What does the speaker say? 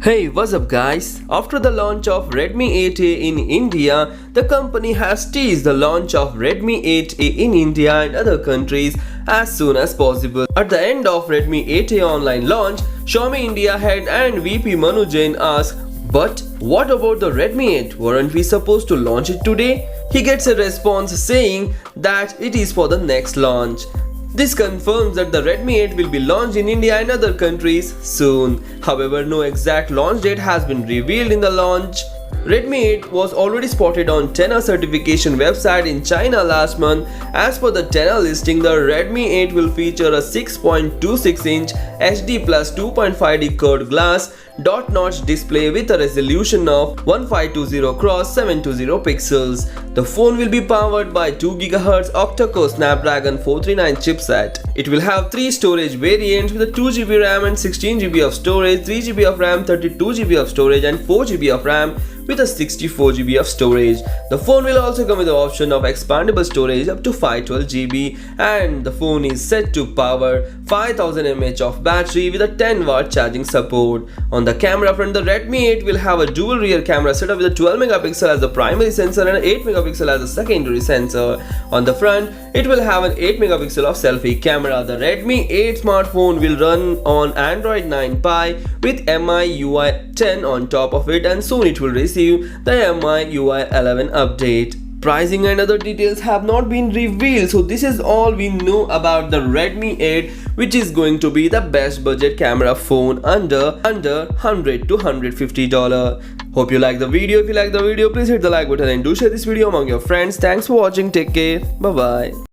Hey, what's up guys? After the launch of Redmi 8A in India, the company has teased the launch of Redmi 8A in India and other countries as soon as possible. At the end of Redmi 8A online launch, Xiaomi India head and VP Manu Jain asked, "But what about the Redmi 8? Weren't we supposed to launch it today?" He gets a response saying that it is for the next launch. This confirms that the Redmi 8 will be launched in India and other countries soon. However, no exact launch date has been revealed in the launch. Redmi 8 was already spotted on 10 certification website in China last month. As per the 10 listing, the Redmi 8 will feature a 6.26-inch HD plus 2.5D curved glass dot-notch display with a resolution of 1520 x 720 pixels. The phone will be powered by 2 GHz octa-core Snapdragon 439 chipset. It will have 3 storage variants with a 2 GB RAM and 16 GB of storage, 3 GB of RAM, 32 GB of storage and 4 GB of RAM with a 64 GB of storage. The phone will also come with the option of expandable storage up to 512 GB, and the phone is set to power 5000 mAh of battery with a 10-watt charging support. On the camera front, the Redmi 8 will have a dual rear camera setup with a 12 megapixel as the primary sensor and an 8 megapixel as the secondary sensor. On the front, it will have an 8 megapixel of selfie camera. The Redmi 8 smartphone will run on Android 9 Pie with MIUI 10 on top of it, and soon it will receive the MIUI 11 update. Pricing and other details have not been revealed, so this is all we know about the Redmi 8, which is going to be the best budget camera phone under $100 to $150. Hope you like the video. If you like the video, please hit the like button and do share this video among your friends. Thanks for watching. Take care. Bye bye.